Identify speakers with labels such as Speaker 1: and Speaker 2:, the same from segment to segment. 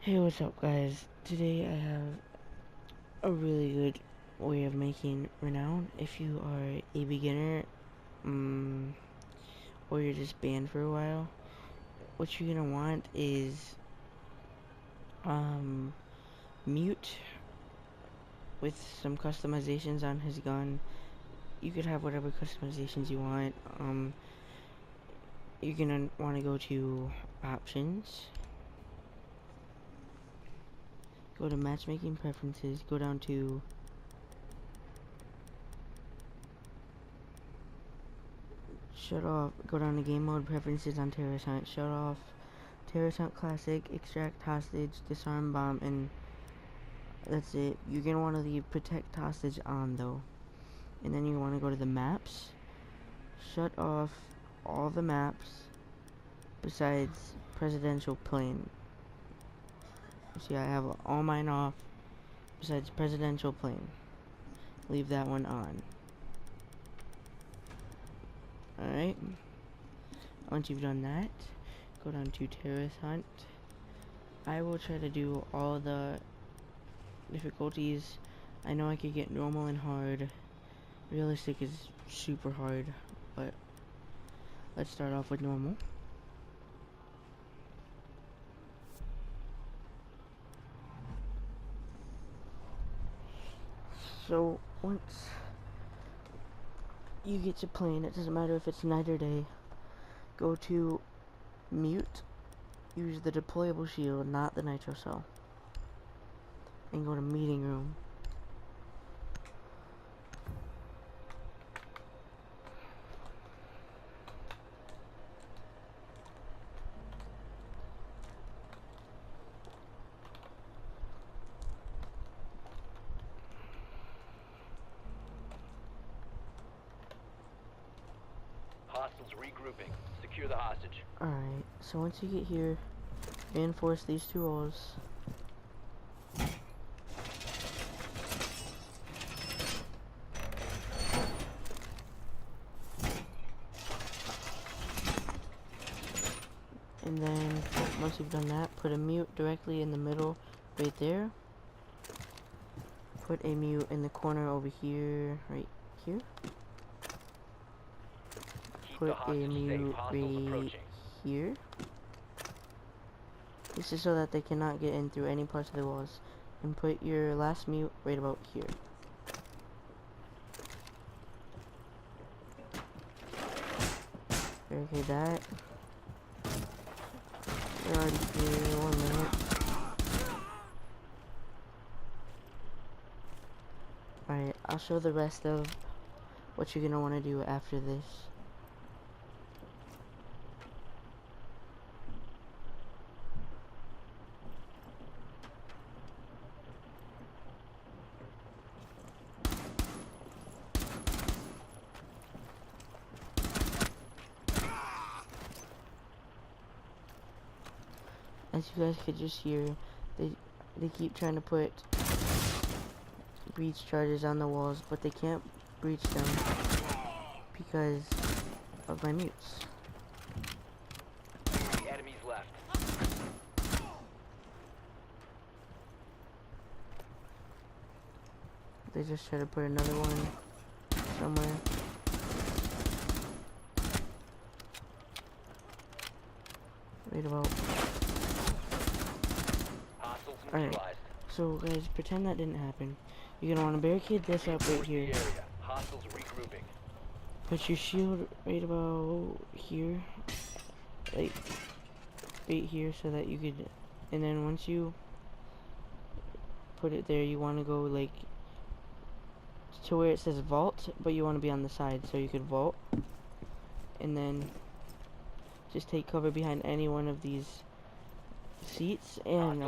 Speaker 1: Hey, what's up, guys? Today I have a really good way of making Renown. If you are a beginner, or you're just banned for a while, what you're gonna want is Mute with some customizations on his gun. You could have whatever customizations you want. You're gonna want to go to Options, go to Matchmaking Preferences, go down to Shut off, go down to game mode preferences on terrorist hunt, shut off terrorist hunt classic, extract hostage, disarm bomb, and that's it. You're gonna want to leave protect hostage on though. And then you want to go to the maps, shut off all the maps besides presidential plane. See, I have all mine off besides presidential plane. Leave that one on. Alright. Once you've done that, go down to terrorist hunt. I will try to do all the difficulties. I know I could get normal and hard. Realistic is super hard, but let's start off with normal. So once you get to plane, it doesn't matter if it's night or day, go to Mute, use the deployable shield, not the nitro cell, and go to meeting room.
Speaker 2: Hostiles regrouping. Secure the hostage.
Speaker 1: Alright, so once you get here, reinforce these two walls. And then, once you've done that, put a mute directly in the middle, right there. Put a mute in the corner over here, right here. Put a mute right here. This is so that they cannot get in through any parts of the walls. And put your last mute right about here. Okay, that. We're already here, 1 minute. Alright, I'll show the rest of what you're gonna want to do after this. As you guys could just hear, they keep trying to put breach charges on the walls, but they can't breach them because of my mutes.
Speaker 2: Enemies left.
Speaker 1: They just try to put another one somewhere. Right about. Alright, so guys, pretend that didn't happen. You're gonna want to barricade this up right here.
Speaker 2: Hostiles regrouping.
Speaker 1: Put your shield right about here. Like, right here so that you could, and then once you put it there, you want to go like to where it says vault, but you want to be on the side so you could vault, and then just take cover behind any one of these seats. And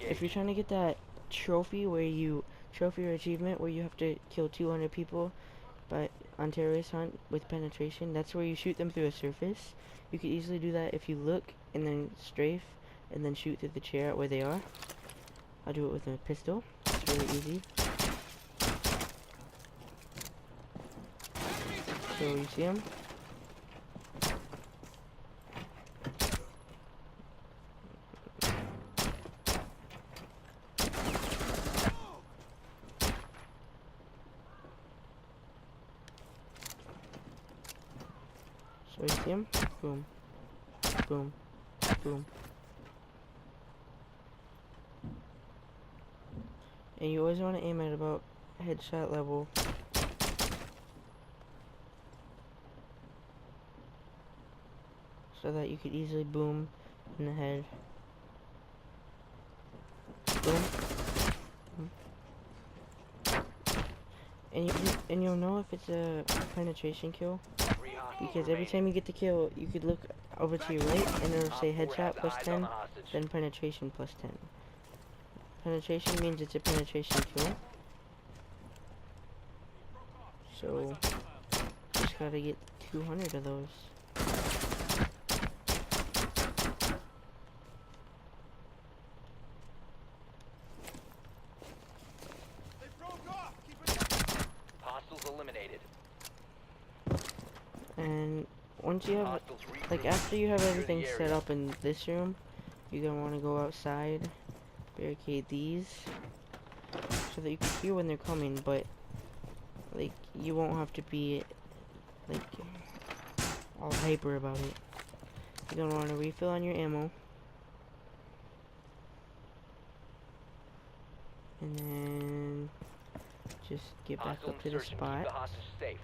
Speaker 1: if you're trying to get that trophy or achievement where you have to kill 200 people but on terrorist hunt with penetration, that's where you shoot them through a surface. You could easily do that if you look and then strafe and then shoot through the chair at where they are. I'll do it with a pistol. It's really easy. So you see them? So you see him? Boom. Boom. Boom. And you always want to aim at about headshot level. So that you could easily boom in the head. Boom. And you'll know if it's a penetration kill because every time you get the kill, you could look over to your right and it'll say headshot plus 10, then penetration plus 10. Penetration means it's a penetration kill. So just gotta get 200 of those.
Speaker 2: Eliminated.
Speaker 1: And once you have, like after you have everything set up in this room, you're gonna want to go outside, barricade these, so that you can hear when they're coming, but like you won't have to be like all hyper about it. You're gonna want to refill on your ammo, and then just get back up to the spot.
Speaker 2: The hostage safe.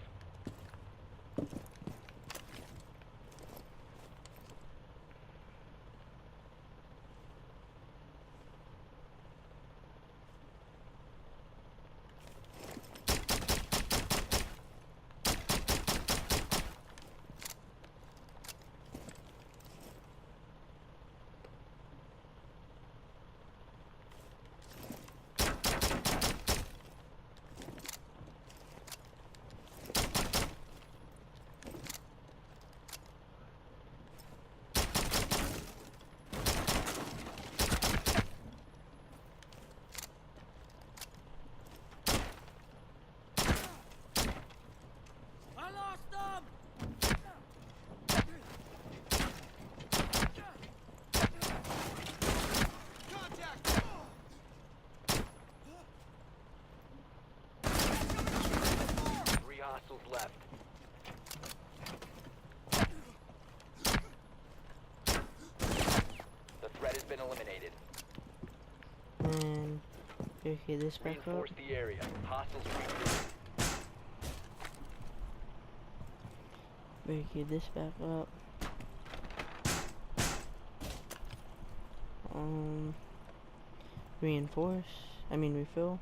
Speaker 2: Left. The threat has been eliminated.
Speaker 1: And barricade this back up.
Speaker 2: Reinforce the area. Hostiles regroup.
Speaker 1: Barricade this back up. Refill.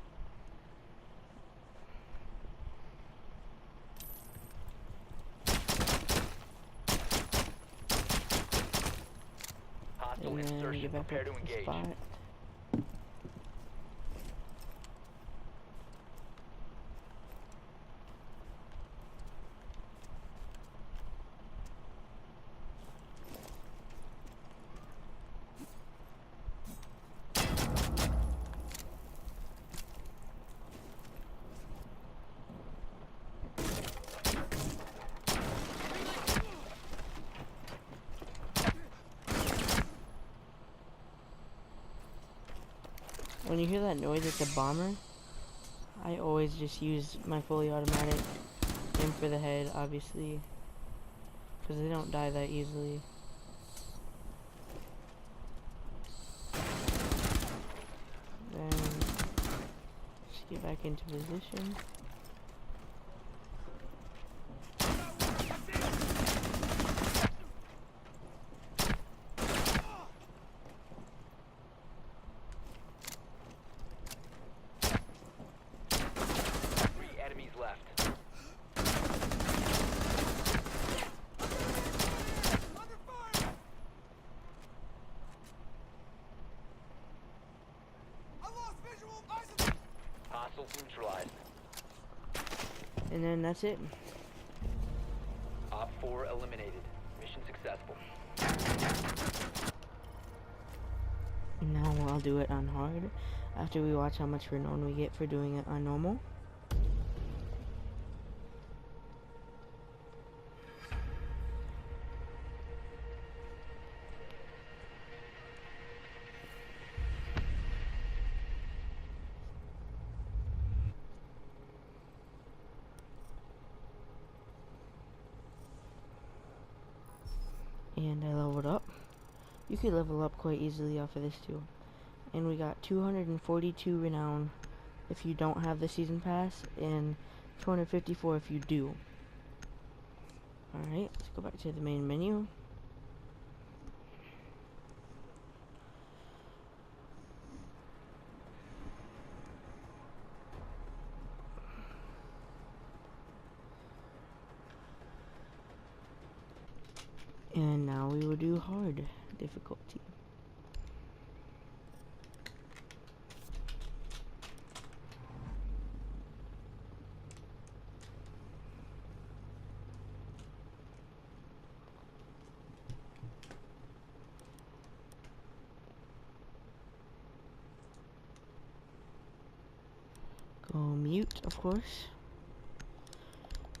Speaker 2: Hostile
Speaker 1: And then
Speaker 2: insertion.
Speaker 1: get back
Speaker 2: Prepare
Speaker 1: up
Speaker 2: to
Speaker 1: to the
Speaker 2: engage.
Speaker 1: spot. When you hear that noise, it's a bomber. I always just use my fully automatic. Aim for the head, obviously, because they don't die that easily. Then just get back into position.
Speaker 2: Neutralized.
Speaker 1: And then that's it.
Speaker 2: Op 4 eliminated. Mission successful.
Speaker 1: Now I'll do it on hard after we watch how much Renown we get for doing it on normal. And I leveled up. You could level up quite easily off of this too. And we got 242 Renown if you don't have the season pass, and 254 if you do. Alright, let's go back to the main menu. And now we will do hard difficulty. Go mute, of course.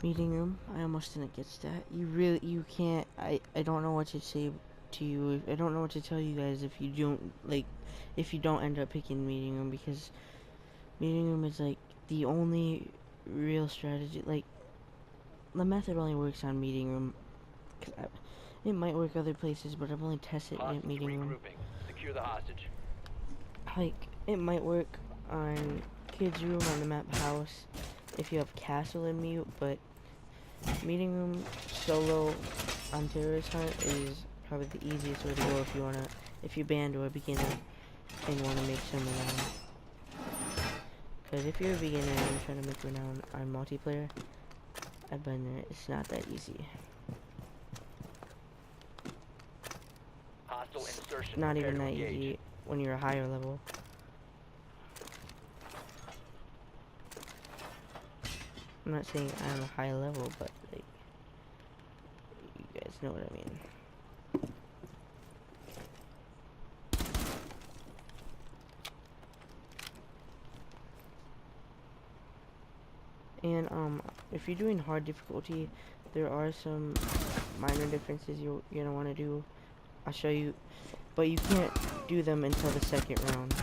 Speaker 1: Meeting room. I almost didn't get that. You can't. I don't know what to say to you. I don't know what to tell you guys if you don't end up picking meeting room, because meeting room is like the only real strategy. Like, the method only works on meeting room. It might work other places, but I've only tested it in meeting room.
Speaker 2: Secure the hostage.
Speaker 1: Like, it might work on kids room on the map house if you have castle and mute, but meeting room solo on terrorist hunt is probably the easiest way to go if you band or a beginner and want to make some renown. Because if you're a beginner and you're trying to make renown on multiplayer, I've been there, it's not that easy.
Speaker 2: Hostile insertion.
Speaker 1: Not even that easy when you're a higher level. I'm not saying I'm a high level, but like, you guys know what I mean. And if you're doing hard difficulty, there are some minor differences you're gonna want to do. I'll show you, but you can't do them until the second round.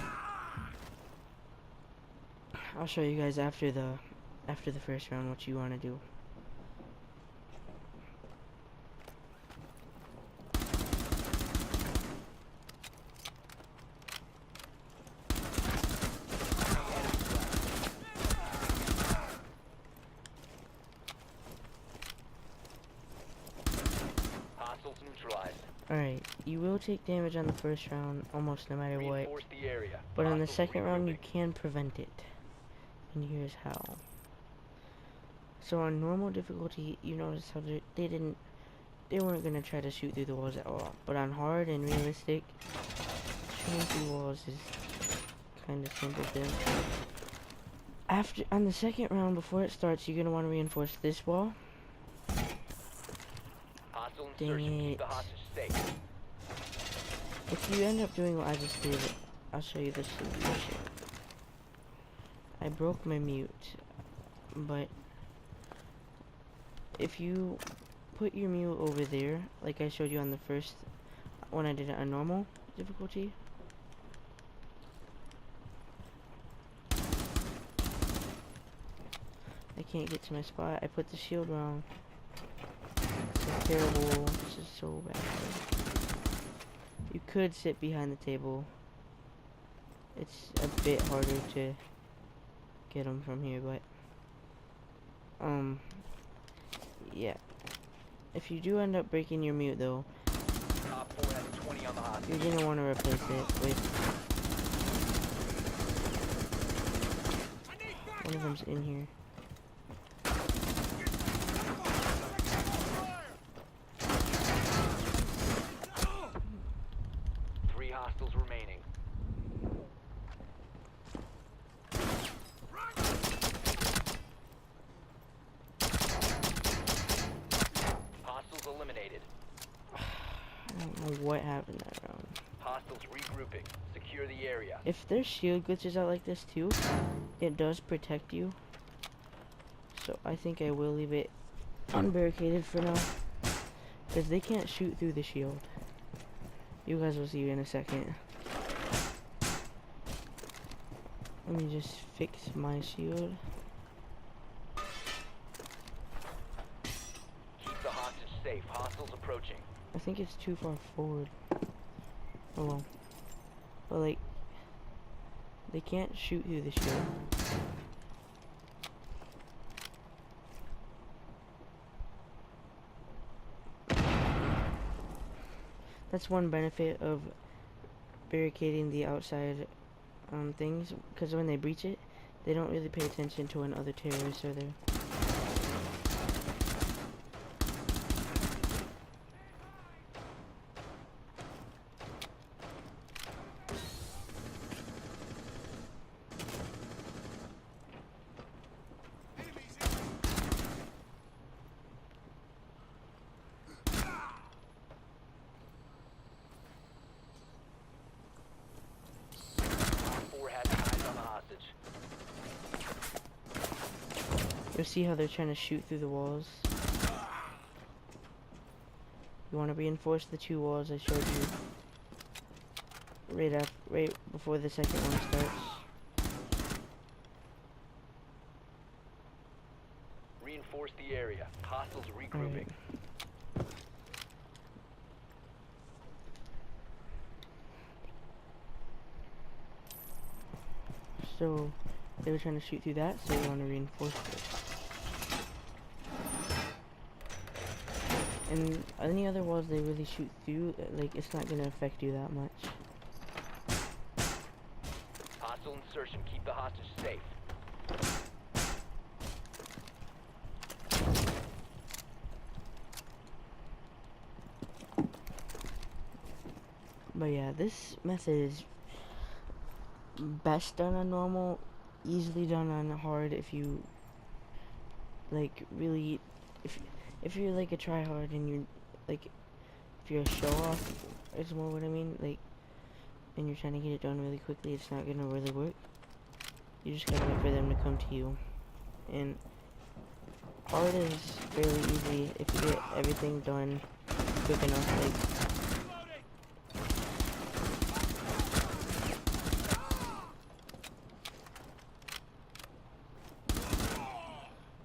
Speaker 1: I'll show you guys after the first round what you want to do.
Speaker 2: Hostiles neutralized.
Speaker 1: Alright, you will take damage on the first round almost no matter what,
Speaker 2: Reinforce the area.
Speaker 1: but on the
Speaker 2: Hostiles
Speaker 1: second round you
Speaker 2: regrouping.
Speaker 1: can prevent it. And here's how. So on normal difficulty, you notice how they weren't gonna try to shoot through the walls at all. But on hard and realistic, shooting through walls is kind of simple thing. On the second round, before it starts, you're gonna want to reinforce this wall.
Speaker 2: Hostile
Speaker 1: Dang
Speaker 2: insertion. Keep
Speaker 1: it.
Speaker 2: the hostage safe.
Speaker 1: If you end up doing what I just did, I'll show you the solution. I broke my mute, but if you put your mute over there, like I showed you on the first, when I did it on normal difficulty, I can't get to my spot. I put the shield wrong. This is terrible. This is so bad. You could sit behind the table. It's a bit harder to get them from here, but yeah. If you do end up breaking your mute though,
Speaker 2: Top 4 has 20 on the hostage.
Speaker 1: you're gonna want to replace it with one of them's in here.
Speaker 2: Three hostiles remaining. Hostiles eliminated.
Speaker 1: I don't know what happened that round.
Speaker 2: Hostiles regrouping. Secure the area.
Speaker 1: If there's shield glitches out like this too, it does protect you. So I think I will leave it unbarricaded for now, because they can't shoot through the shield. You guys will see in a second. Let me just fix my shield.
Speaker 2: Keep the hostage safe. Hostiles approaching.
Speaker 1: I think it's too far forward. Oh well. But like, they can't shoot through the shield. That's one benefit of barricading the outside things, because when they breach it, they don't really pay attention to when other terrorists are there. You'll see how they're trying to shoot through the walls. You want to reinforce the 2 walls I showed you right before the second one starts.
Speaker 2: Reinforce the area. Hostiles regrouping.
Speaker 1: So they were trying to shoot through that, so you want to reinforce it. And any other walls they really shoot through, like, it's not going to affect you that much.
Speaker 2: Hostile insertion. Keep the hostage safe.
Speaker 1: But yeah, this method is best done on normal, easily done on hard if you, like, really, if you're like a tryhard and you're like, if you're a show off, is more what I mean, like, and you're trying to get it done really quickly, it's not gonna really work. You just gotta wait for them to come to you. And hard is fairly easy if you get everything done quick enough, like.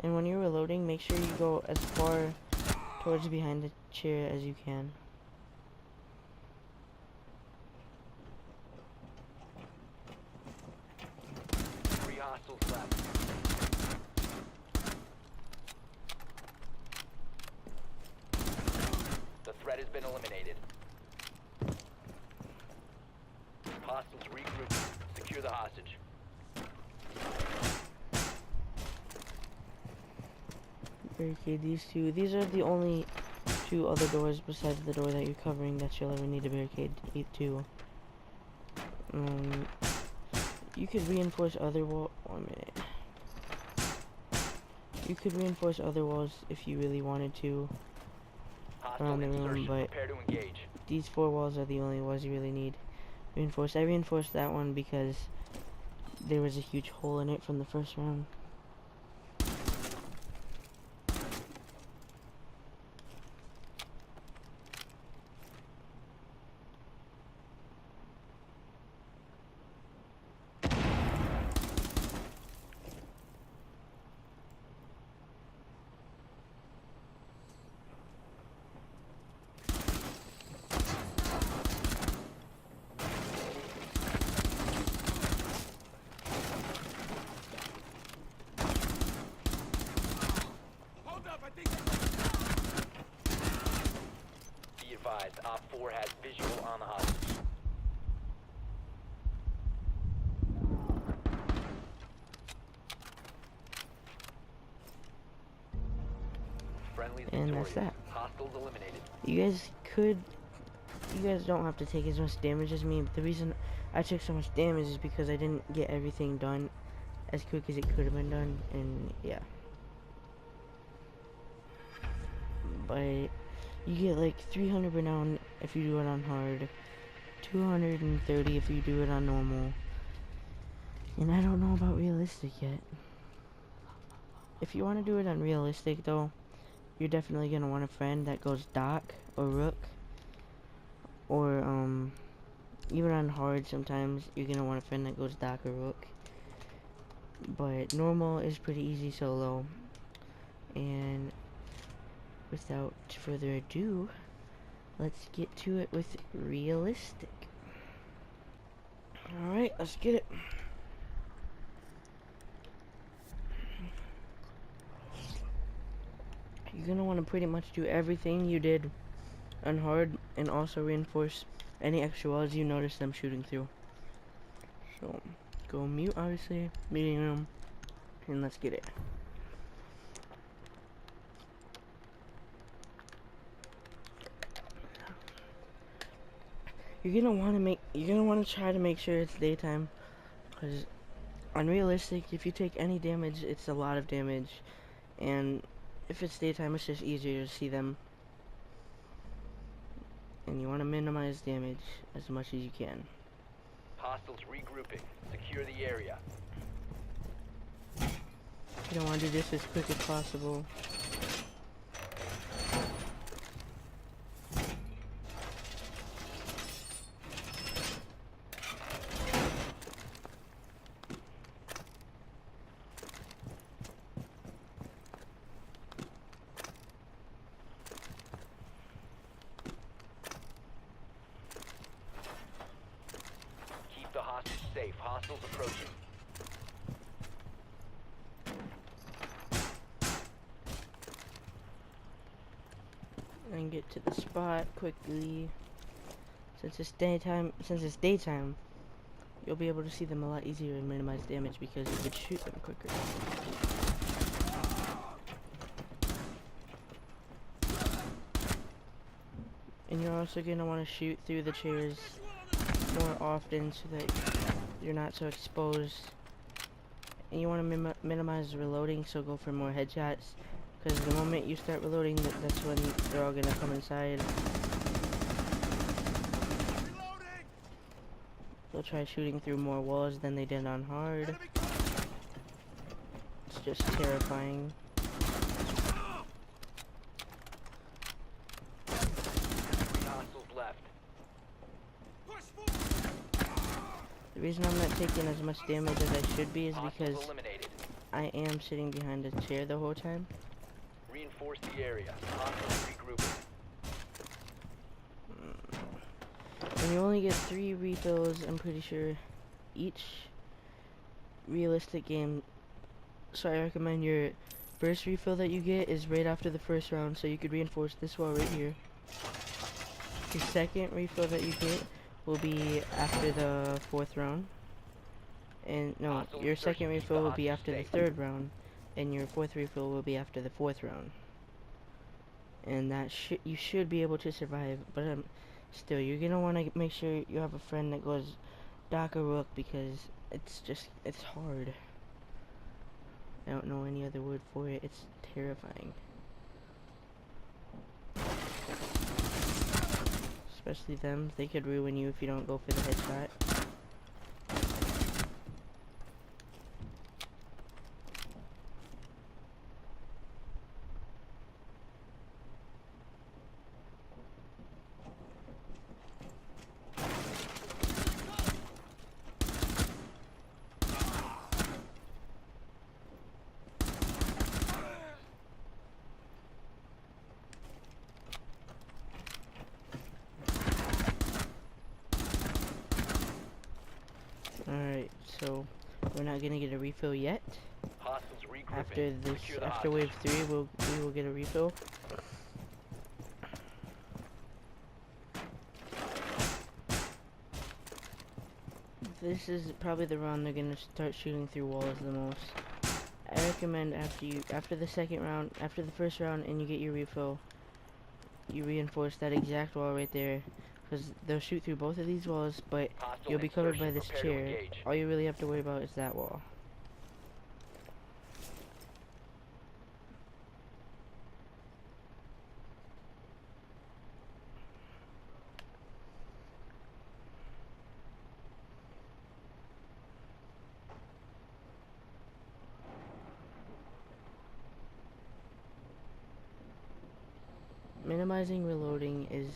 Speaker 1: And when you're reloading, make sure you go as far towards behind the chair as you can.
Speaker 2: Three hostiles left. The threat has been eliminated. Hostiles regrouping. Secure the hostage.
Speaker 1: Barricade these 2. These are the only 2 other doors besides the door that you're covering that you'll ever need to barricade to. You could reinforce other walls. 1 minute. You could reinforce other walls if you really wanted to around the room, but
Speaker 2: Prepare to engage.
Speaker 1: these 4 walls are the only walls you really need reinforced. I reinforced that one because there was a huge hole in it from the first round.
Speaker 2: Be advised, Op 4 has visual on the hostage. Friendly's
Speaker 1: And that's
Speaker 2: victorious.
Speaker 1: that.
Speaker 2: Hostiles eliminated.
Speaker 1: You guys don't have to take as much damage as me. The reason I took so much damage is because I didn't get everything done as quick as it could have been done, and yeah. But you get like 300 Renown if you do it on hard, 230 if you do it on normal, and I don't know about realistic yet. If you want to do it on realistic though, you're definitely going to want a friend that goes Doc or Rook, or even on hard sometimes you're going to want a friend that goes Doc or Rook. But normal is pretty easy solo, and without further ado, let's get to it with realistic. Alright, let's get it. You're gonna want to pretty much do everything you did on hard and also reinforce any extra walls you notice them shooting through. So, go mute, obviously, meeting room, and let's get it. You're gonna want to try to make sure it's daytime, because unrealistic, if you take any damage, it's a lot of damage, and if it's daytime, it's just easier to see them. And you want to minimize damage as much as you can.
Speaker 2: Hostiles regrouping. Secure the area.
Speaker 1: You don't want to do this as quick as possible.
Speaker 2: Keep the hostage safe. Hostiles approaching.
Speaker 1: And get to the spot quickly. Since it's daytime, you'll be able to see them a lot easier and minimize damage because you could shoot them quicker. And you're also going to want to shoot through the chairs more often so that you're not so exposed. And you want to minimize reloading, so go for more headshots. Because the moment you start reloading, that's when they're all going to come inside. They'll try shooting through more walls than they did on hard. It's just terrifying. The reason I'm not taking as much damage as I should be is because I am sitting behind a chair the whole time.
Speaker 2: Reinforce the area. Hostiles regrouping.
Speaker 1: And you only get 3 refills, I'm pretty sure, each realistic game. So I recommend your first refill that you get is right after the first round, so you could reinforce this wall right here. Your second refill that you get will be after the 4th round. And no, your second refill will be after the 3rd round, and your 4th refill will be after the 4th round. And that you should be able to survive, but still, you're gonna want to make sure you have a friend that goes Doc or Rook, because it's hard. I don't know any other word for it. It's terrifying. Especially them, they could ruin you if you don't go for the headshot. Alright, so we're not gonna get a refill yet.
Speaker 2: Hostiles regrouping.
Speaker 1: After this,
Speaker 2: Secure the
Speaker 1: after
Speaker 2: hostage.
Speaker 1: wave 3, we will get a refill. This is probably the round they're gonna start shooting through walls the most. I recommend after the second round, after the first round, and you get your refill, you reinforce that exact wall right there. Because they'll shoot through both of these walls, but
Speaker 2: Hostile
Speaker 1: you'll be covered by
Speaker 2: insertion.
Speaker 1: this
Speaker 2: Prepare to
Speaker 1: chair.
Speaker 2: engage.
Speaker 1: All you really have to worry about is that wall. Minimizing reloading is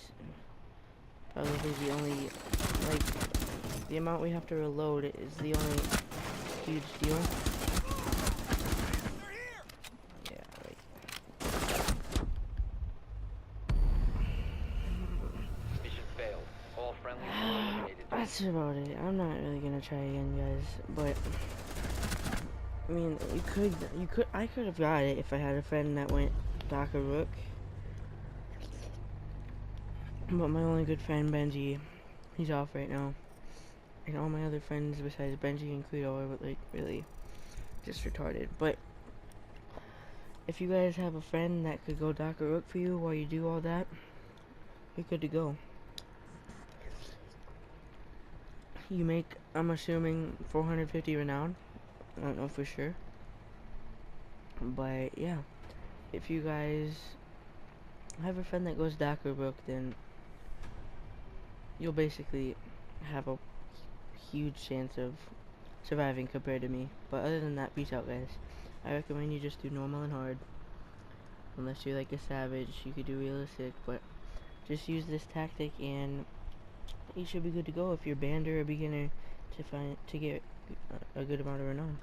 Speaker 1: probably the only, like, the amount we have to reload is the only huge deal. Yeah, like, that's about it. I'm not really gonna try again, guys. But I mean, I could have got it if I had a friend that went Dr. Rook. But my only good friend Benji, he's off right now, and all my other friends besides Benji and Cleo are like really just retarded. But if you guys have a friend that could go Dr. Rook for you while you do all that, you're good to go. You make, I'm assuming, 450 Renown. I don't know for sure. But yeah, if you guys have a friend that goes Dr. Rook, then you'll basically have a huge chance of surviving compared to me. But other than that, peace out, guys. I recommend you just do normal and hard. Unless you're like a savage, you could do realistic, but just use this tactic and you should be good to go if you're banned or a beginner to get a good amount of renown.